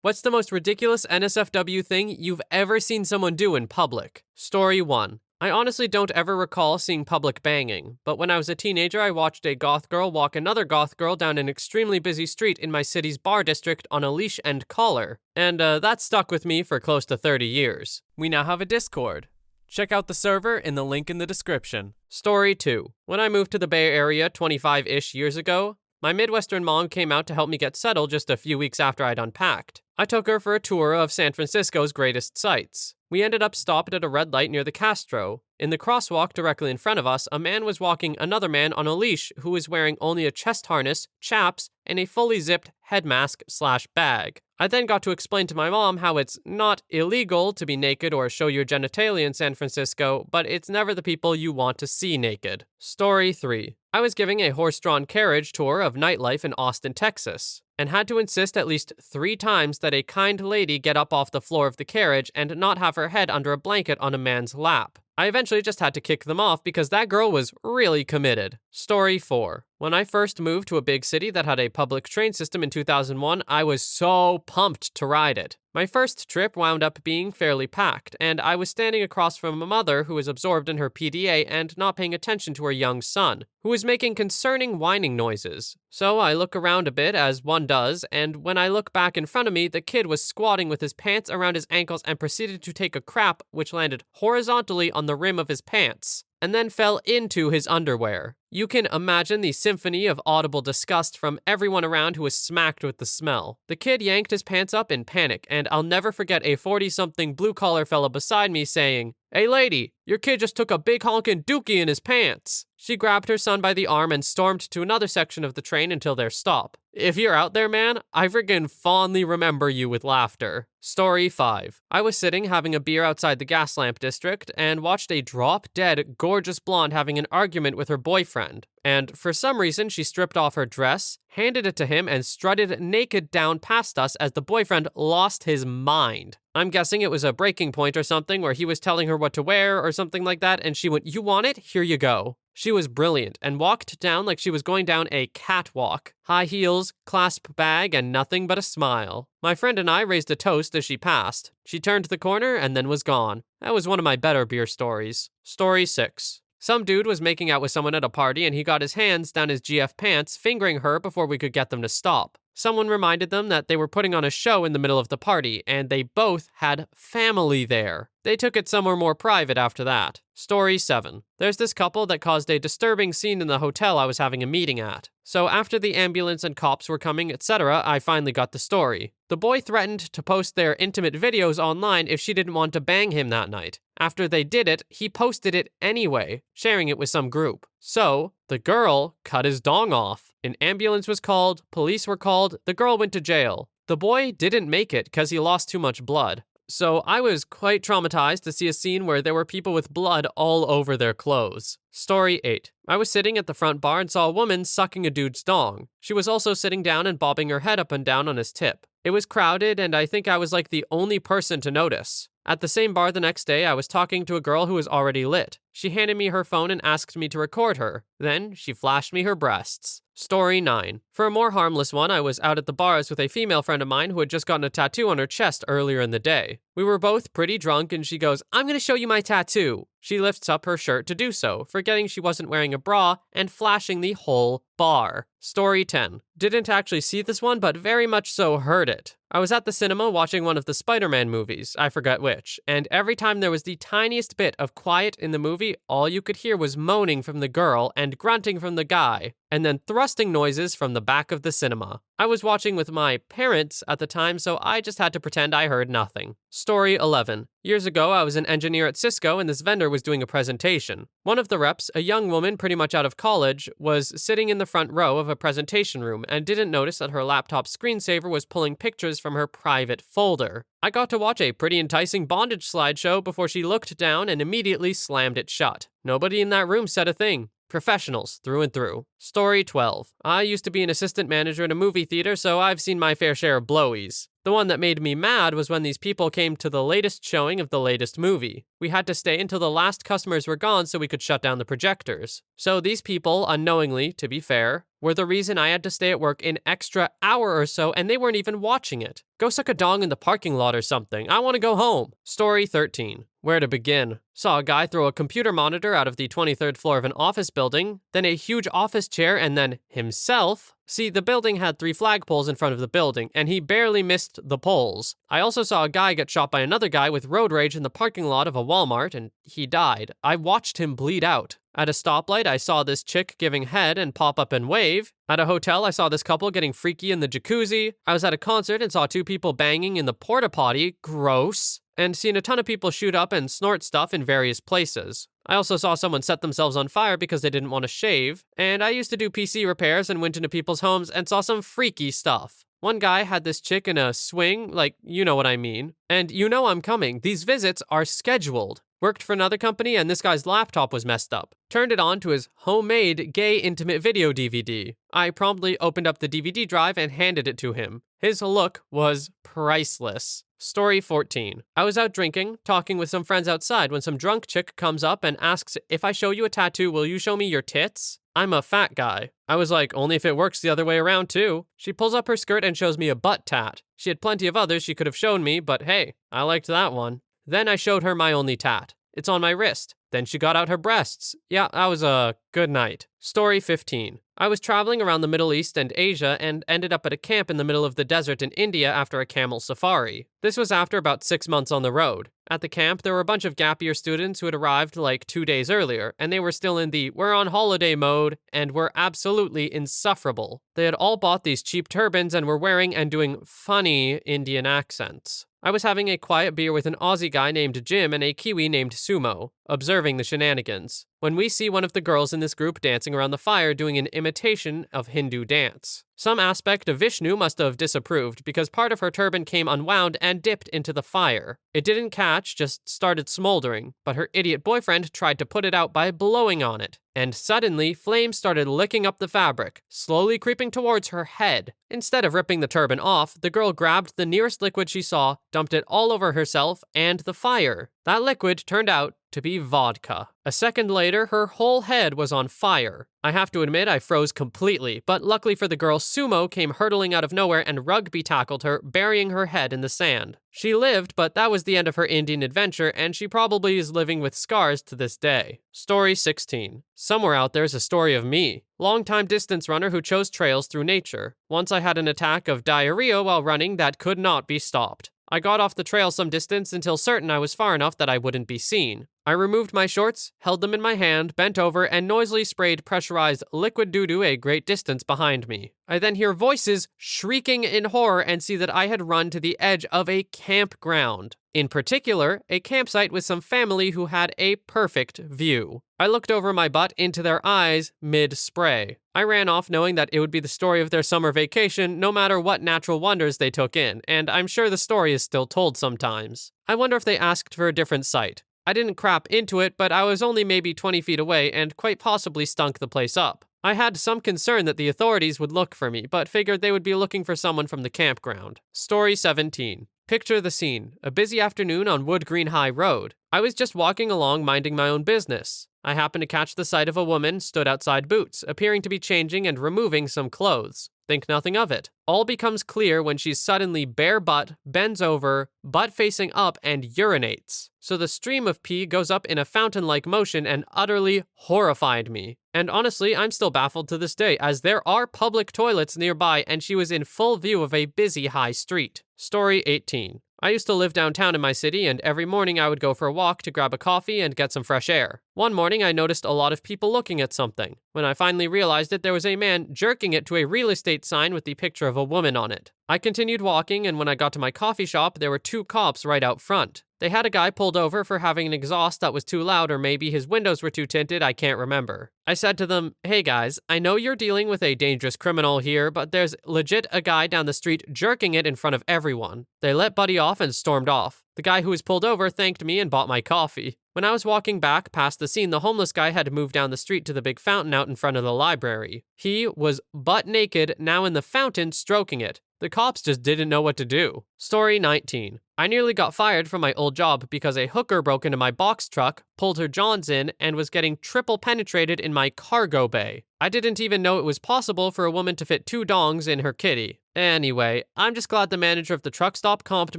What's the most ridiculous NSFW thing you've ever seen someone do in public? Story 1. I honestly don't ever recall seeing public banging, but when I was a teenager, I watched a goth girl walk another goth girl down an extremely busy street in my city's bar district on a leash and collar, and that stuck with me for close to 30 years. We now have a Discord. Check out the server in the link in the description. Story 2. When I moved to the Bay Area 25-ish years ago, my Midwestern mom came out to help me get settled just a few weeks after I'd unpacked. I took her for a tour of San Francisco's greatest sights. We ended up stopped at a red light near the Castro. In the crosswalk directly in front of us, a man was walking another man on a leash who was wearing only a chest harness, chaps, and a fully zipped head mask/bag. I then got to explain to my mom how it's not illegal to be naked or show your genitalia in San Francisco, but it's never the people you want to see naked. Story 3. I was giving a horse-drawn carriage tour of nightlife in Austin, Texas, and had to insist at least 3 times that a kind lady get up off the floor of the carriage and not have her head under a blanket on a man's lap. I eventually just had to kick them off because that girl was really committed. Story 4. When I first moved to a big city that had a public train system in 2001, I was so pumped to ride it. My first trip wound up being fairly packed, and I was standing across from a mother who was absorbed in her PDA and not paying attention to her young son, who was making concerning whining noises. So I look around a bit, as one does, and when I look back in front of me, the kid was squatting with his pants around his ankles and proceeded to take a crap which landed horizontally on the rim of his pants, and then fell into his underwear. You can imagine the symphony of audible disgust from everyone around who was smacked with the smell. The kid yanked his pants up in panic, and I'll never forget a 40-something blue-collar fella beside me saying, "Hey lady, your kid just took a big honkin' dookie in his pants." She grabbed her son by the arm and stormed to another section of the train until their stop. If you're out there, man, I friggin' fondly remember you with laughter. Story 5. I was sitting having a beer outside the gas lamp district and watched a drop-dead, gorgeous blonde having an argument with her boyfriend. And for some reason, she stripped off her dress, handed it to him, and strutted naked down past us as the boyfriend lost his mind. I'm guessing it was a breaking point or something where he was telling her what to wear or something like that, and she went, "You want it? Here you go." She was brilliant and walked down like she was going down a catwalk. High heels, clasp bag, and nothing but a smile. My friend and I raised a toast as she passed. She turned the corner and then was gone. That was one of my better beer stories. Story 6. Some dude was making out with someone at a party and he got his hands down his GF pants, fingering her before we could get them to stop. Someone reminded them that they were putting on a show in the middle of the party, and they both had family there. They took it somewhere more private after that. Story 7. There's this couple that caused a disturbing scene in the hotel I was having a meeting at. So after the ambulance and cops were coming, etc., I finally got the story. The boy threatened to post their intimate videos online if she didn't want to bang him that night. After they did it, he posted it anyway, sharing it with some group. So, the girl cut his dong off. An ambulance was called, police were called, the girl went to jail. The boy didn't make it because he lost too much blood. So I was quite traumatized to see a scene where there were people with blood all over their clothes. Story 8. I was sitting at the front bar and saw a woman sucking a dude's dong. She was also sitting down and bobbing her head up and down on his tip. It was crowded, and I think I was like the only person to notice. At the same bar the next day, I was talking to a girl who was already lit. She handed me her phone and asked me to record her. Then she flashed me her breasts. Story 9. For a more harmless one, I was out at the bars with a female friend of mine who had just gotten a tattoo on her chest earlier in the day. We were both pretty drunk and she goes, "I'm gonna show you my tattoo." She lifts up her shirt to do so, forgetting she wasn't wearing a bra and flashing the whole bar. Story 10. Didn't actually see this one, but very much so heard it. I was at the cinema watching one of the Spider-Man movies, I forget which, and every time there was the tiniest bit of quiet in the movie, all you could hear was moaning from the girl and grunting from the guy, and then thrusting noises from the back of the cinema. I was watching with my parents at the time, so I just had to pretend I heard nothing. Story 11. Years ago, I was an engineer at Cisco and this vendor was doing a presentation. One of the reps, a young woman pretty much out of college, was sitting in the front row of a presentation room and didn't notice that her laptop screensaver was pulling pictures from her private folder. I got to watch a pretty enticing bondage slideshow before she looked down and immediately slammed it shut. Nobody in that room said a thing. Professionals through and through. Story 12. I used to be an assistant manager in a movie theater, so I've seen my fair share of blowies. The one that made me mad was when these people came to the latest showing of the latest movie. We had to stay until the last customers were gone so we could shut down the projectors. So these people, unknowingly, to be fair, were the reason I had to stay at work an extra hour or so, and they weren't even watching it. Go suck a dong in the parking lot or something. I want to go home. Story 13. Where to begin? Saw a guy throw a computer monitor out of the 23rd floor of an office building, then a huge office chair, and then himself. See, the building had 3 flagpoles in front of the building, and he barely missed the poles. I also saw a guy get shot by another guy with road rage in the parking lot of a Walmart, and he died. I watched him bleed out. At a stoplight, I saw this chick giving head and pop up and wave. At a hotel, I saw this couple getting freaky in the jacuzzi. I was at a concert and saw 2 people banging in the porta potty. Gross. And seen a ton of people shoot up and snort stuff in various places. I also saw someone set themselves on fire because they didn't want to shave. And I used to do PC repairs and went into people's homes and saw some freaky stuff. One guy had this chick in a swing, like, you know what I mean. And you know I'm coming. These visits are scheduled. Worked for another company and this guy's laptop was messed up. Turned it on to his homemade gay intimate video DVD. I promptly opened up the DVD drive and handed it to him. His look was priceless. Story 14. I was out drinking, talking with some friends outside when some drunk chick comes up and asks, if I show you a tattoo, will you show me your tits? I'm a fat guy. I was like, only if it works the other way around too. She pulls up her skirt and shows me a butt tat. She had plenty of others she could have shown me, but hey, I liked that one. Then I showed her my only tat. It's on my wrist. Then she got out her breasts. Yeah, that was a good night. Story 15. I was traveling around the Middle East and Asia and ended up at a camp in the middle of the desert in India after a camel safari. This was after about 6 months on the road. At the camp, there were a bunch of gap year students who had arrived like 2 days earlier, and they were still in the we're on holiday mode and were absolutely insufferable. They had all bought these cheap turbans and were wearing and doing funny Indian accents. I was having a quiet beer with an Aussie guy named Jim and a Kiwi named Sumo, observing the shenanigans, when we see one of the girls in this group dancing around the fire doing an imitation of Hindu dance. Some aspect of Vishnu must have disapproved because part of her turban came unwound and dipped into the fire. It didn't catch, just started smoldering, but her idiot boyfriend tried to put it out by blowing on it. And suddenly, flames started licking up the fabric, slowly creeping towards her head. Instead of ripping the turban off, the girl grabbed the nearest liquid she saw, dumped it all over herself and the fire. That liquid turned out to be vodka. A second later, her whole head was on fire. I have to admit I froze completely, but luckily for the girl, Sumo came hurtling out of nowhere and rugby tackled her, burying her head in the sand. She lived, but that was the end of her Indian adventure, and she probably is living with scars to this day. Story 16. Somewhere out there's a story of me. Long-time distance runner who chose trails through nature. Once I had an attack of diarrhea while running that could not be stopped. I got off the trail some distance until certain I was far enough that I wouldn't be seen. I removed my shorts, held them in my hand, bent over, and noisily sprayed pressurized liquid doo-doo a great distance behind me. I then hear voices shrieking in horror and see that I had run to the edge of a campground. In particular, a campsite with some family who had a perfect view. I looked over my butt into their eyes mid-spray. I ran off knowing that it would be the story of their summer vacation no matter what natural wonders they took in, and I'm sure the story is still told sometimes. I wonder if they asked for a different site. I didn't crap into it, but I was only maybe 20 feet away and quite possibly stunk the place up. I had some concern that the authorities would look for me, but figured they would be looking for someone from the campground. Story 17. Picture the scene. A busy afternoon on Wood Green High Road. I was just walking along minding my own business. I happened to catch the sight of a woman stood outside Boots, appearing to be changing and removing some clothes. Think nothing of it. All becomes clear when she's suddenly bare butt, bends over, butt facing up, and urinates. So the stream of pee goes up in a fountain-like motion and utterly horrified me. And honestly, I'm still baffled to this day, as there are public toilets nearby and she was in full view of a busy high street. Story 18. I used to live downtown in my city, and every morning I would go for a walk to grab a coffee and get some fresh air. One morning I noticed a lot of people looking at something. When I finally realized it, there was a man jerking it to a real estate sign with the picture of a woman on it. I continued walking, and when I got to my coffee shop, there were 2 cops right out front. They had a guy pulled over for having an exhaust that was too loud, or maybe his windows were too tinted, I can't remember. I said to them, "Hey guys, I know you're dealing with a dangerous criminal here, but there's legit a guy down the street jerking it in front of everyone." They let Buddy off and stormed off. The guy who was pulled over thanked me and bought my coffee. When I was walking back past the scene, the homeless guy had moved down the street to the big fountain out in front of the library. He was butt naked, now in the fountain, stroking it. The cops just didn't know what to do. Story 19. I nearly got fired from my old job because a hooker broke into my box truck, pulled her johns in, and was getting triple penetrated in my cargo bay. I didn't even know it was possible for a woman to fit 2 dongs in her kitty. Anyway, I'm just glad the manager of the truck stop comped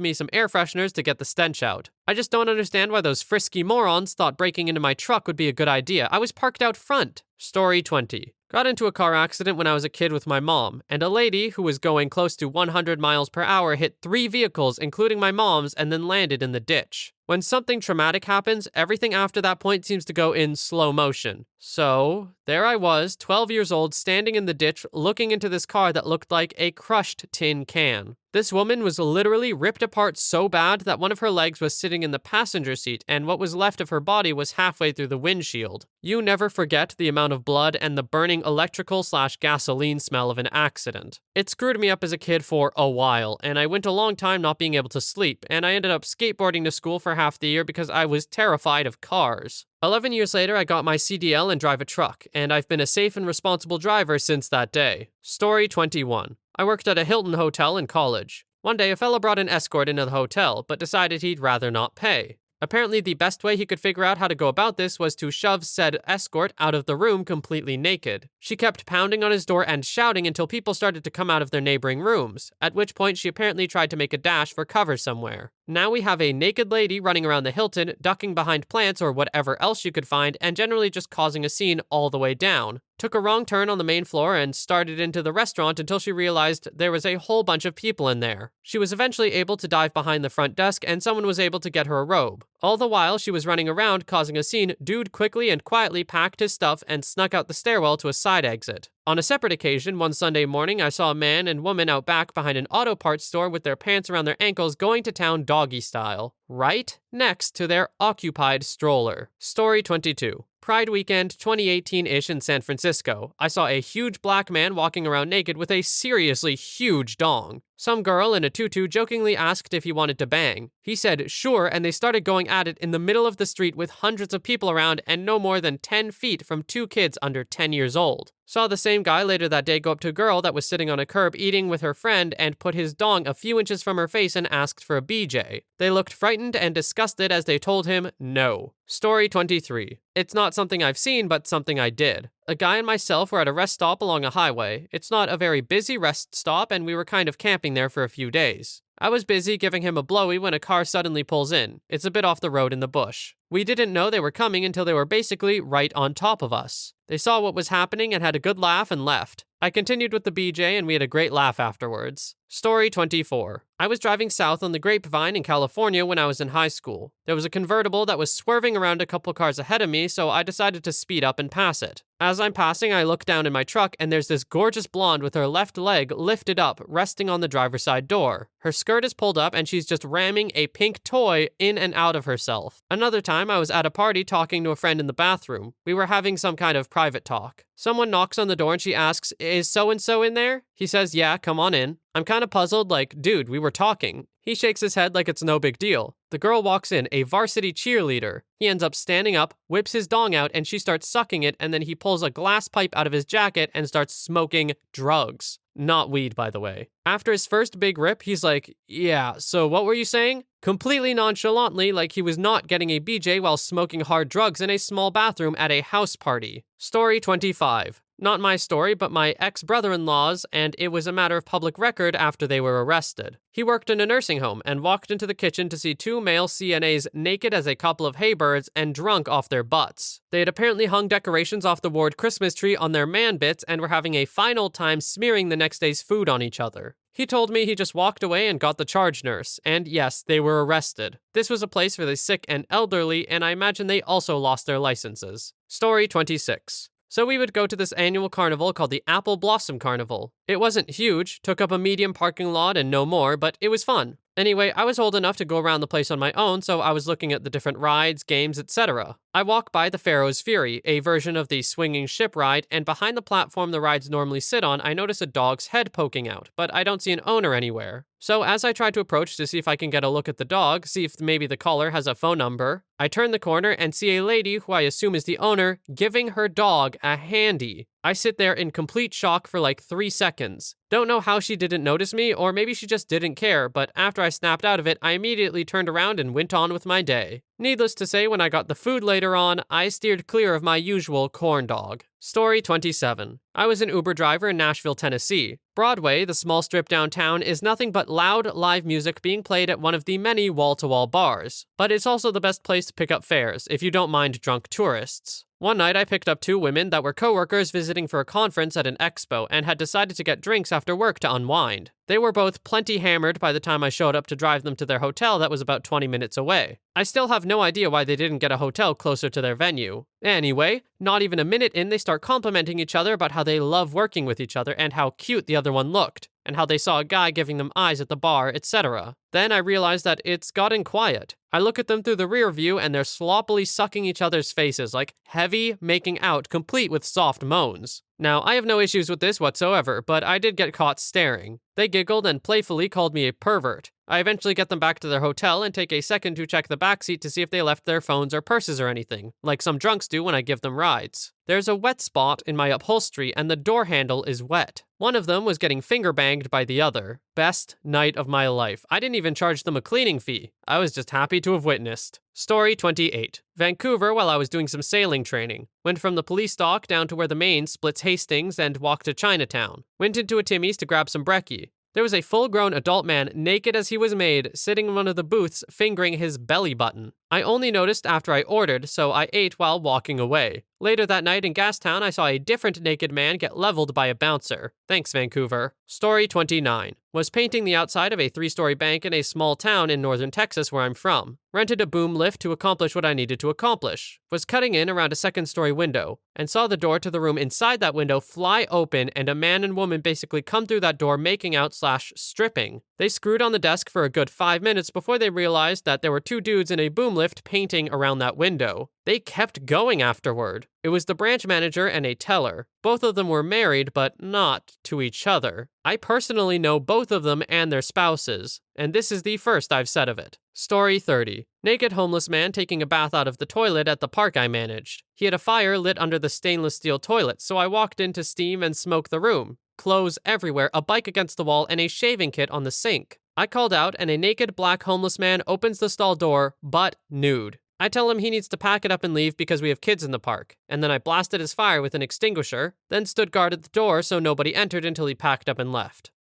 me some air fresheners to get the stench out. I just don't understand why those frisky morons thought breaking into my truck would be a good idea. I was parked out front. Story 20. Got into a car accident when I was a kid with my mom, and a lady who was going close to 100 miles per hour hit 3 vehicles, including my mom's, and then landed in the ditch. When something traumatic happens, everything after that point seems to go in slow motion. So, there I was, 12 years old, standing in the ditch, looking into this car that looked like a crushed tin can. This woman was literally ripped apart so bad that one of her legs was sitting in the passenger seat, and what was left of her body was halfway through the windshield. You never forget the amount of blood and the burning electrical/gasoline smell of an accident. It screwed me up as a kid for a while, and I went a long time not being able to sleep, and I ended up skateboarding to school for half the year because I was terrified of cars. 11 years later, I got my CDL and drive a truck, and I've been a safe and responsible driver since that day. Story 21. I worked at a Hilton hotel in college. One day, a fella brought an escort into the hotel, but decided he'd rather not pay. Apparently, the best way he could figure out how to go about this was to shove said escort out of the room completely naked. She kept pounding on his door and shouting until people started to come out of their neighboring rooms, at which point she apparently tried to make a dash for cover somewhere. Now we have a naked lady running around the Hilton, ducking behind plants or whatever else you could find, and generally just causing a scene all the way down. Took a wrong turn on the main floor and started into the restaurant until she realized there was a whole bunch of people in there. She was eventually able to dive behind the front desk and someone was able to get her a robe. All the while she was running around causing a scene, dude quickly and quietly packed his stuff and snuck out the stairwell to a side exit. On a separate occasion, one Sunday morning, I saw a man and woman out back behind an auto parts store with their pants around their ankles going to town doggy style, right next to their occupied stroller. Story 22. Pride weekend 2018-ish in San Francisco. I saw a huge black man walking around naked with a seriously huge dong. Some girl in a tutu jokingly asked if he wanted to bang. He said sure, and they started going at it in the middle of the street with hundreds of people around and no more than 10 feet from 2 kids under 10 years old. Saw the same guy later that day go up to a girl that was sitting on a curb eating with her friend and put his dong a few inches from her face and asked for a BJ. They looked frightened and disgusted as they told him no. Story 23. It's not something I've seen, but something I did. A guy and myself were at a rest stop along a highway. It's not a very busy rest stop, and we were kind of camping there for a few days. I was busy giving him a blowy when a car suddenly pulls in. It's a bit off the road in the bush. We didn't know they were coming until they were basically right on top of us. They saw what was happening and had a good laugh and left. I continued with the BJ and we had a great laugh afterwards. Story 24. I was driving south on the Grapevine in California when I was in high school. There was a convertible that was swerving around a couple cars ahead of me, so I decided to speed up and pass it. As I'm passing, I look down in my truck and there's this gorgeous blonde with her left leg lifted up, resting on the driver's side door. Her skirt is pulled up and she's just ramming a pink toy in and out of herself. Another time, I was at a party talking to a friend in the bathroom. We were having some kind of private talk. Someone knocks on the door and she asks, "Is so-and-so in there?" He says, "Yeah, come on in." I'm kind of puzzled, like, dude, we were talking. He shakes his head like it's no big deal. The girl walks in, a varsity cheerleader. He ends up standing up, whips his dong out, and she starts sucking it, and then he pulls a glass pipe out of his jacket and starts smoking drugs. Not weed, by the way. After his first big rip, he's like, "Yeah, so what were you saying?" Completely nonchalantly, like he was not getting a BJ while smoking hard drugs in a small bathroom at a house party. Story 25. Not my story, but my ex-brother-in-law's, and it was a matter of public record after they were arrested. He worked in a nursing home and walked into the kitchen to see 2 male CNAs naked as a couple of haybirds and drunk off their butts. They had apparently hung decorations off the ward Christmas tree on their man bits and were having a fine old time smearing the next day's food on each other. He told me he just walked away and got the charge nurse, and yes, they were arrested. This was a place for the sick and elderly, and I imagine they also lost their licenses. Story 26. So we would go to this annual carnival called the Apple Blossom Carnival. It wasn't huge, took up a medium parking lot and no more, but it was fun. Anyway, I was old enough to go around the place on my own, so I was looking at the different rides, games, etc. I walk by the Pharaoh's Fury, a version of the swinging ship ride, and behind the platform the rides normally sit on, I notice a dog's head poking out, but I don't see an owner anywhere. So as I try to approach to see if I can get a look at the dog, see if maybe the caller has a phone number, I turn the corner and see a lady, who I assume is the owner, giving her dog a handy. I sit there in complete shock for like 3 seconds. Don't know how she didn't notice me, or maybe she just didn't care, but after I snapped out of it, I immediately turned around and went on with my day. Needless to say, when I got the food later on, I steered clear of my usual corn dog. Story 27. I was an Uber driver in Nashville, Tennessee. Broadway, the small strip downtown, is nothing but loud, live music being played at one of the many wall-to-wall bars. But it's also the best place to pick up fares, if you don't mind drunk tourists. One night, I picked up 2 women that were coworkers visiting for a conference at an expo and had decided to get drinks after work to unwind. They were both plenty hammered by the time I showed up to drive them to their hotel that was about 20 minutes away. I still have no idea why they didn't get a hotel closer to their venue. Anyway, not even a minute in, they start complimenting each other about how they love working with each other and how cute the other one looked, and how they saw a guy giving them eyes at the bar, etc. Then I realized that it's gotten quiet. I look at them through the rear view and they're sloppily sucking each other's faces, like heavy making out, complete with soft moans. Now, I have no issues with this whatsoever, but I did get caught staring. They giggled and playfully called me a pervert. I eventually get them back to their hotel and take a second to check the backseat to see if they left their phones or purses or anything, like some drunks do when I give them rides. There's a wet spot in my upholstery and the door handle is wet. One of them was getting finger banged by the other. Best night of my life. I didn't even charge them a cleaning fee. I was just happy to have witnessed. Story 28. Vancouver while I was doing some sailing training. Went from the police dock down to where the main splits Hastings and walked to Chinatown. Went into a Timmy's to grab some brekkie. There was a full-grown adult man, naked as he was made, sitting in one of the booths fingering his belly button. I only noticed after I ordered, so I ate while walking away. Later that night in Gastown, I saw a different naked man get leveled by a bouncer. Thanks, Vancouver. Story 29. Was painting the outside of a 3-story bank in a small town in northern Texas where I'm from. Rented a boom lift to accomplish what I needed to accomplish. Was cutting in around a 2nd-story window, and saw the door to the room inside that window fly open and a man and woman basically come through that door making out/stripping. They screwed on the desk for a good 5 minutes before they realized that there were 2 dudes in a boom lift painting around that window. They kept going afterward. It was the branch manager and a teller. Both of them were married, but not to each other. I personally know both of them and their spouses, and this is the first I've said of it. Story 30. Naked homeless man taking a bath out of the toilet at the park I managed. He had a fire lit under the stainless steel toilet, so I walked in to steam and smoke the room. Clothes everywhere, a bike against the wall, and a shaving kit on the sink. I called out, and a naked black homeless man opens the stall door, butt nude. I tell him he needs to pack it up and leave because we have kids in the park, and then I blasted his fire with an extinguisher, then stood guard at the door so nobody entered until he packed up and left.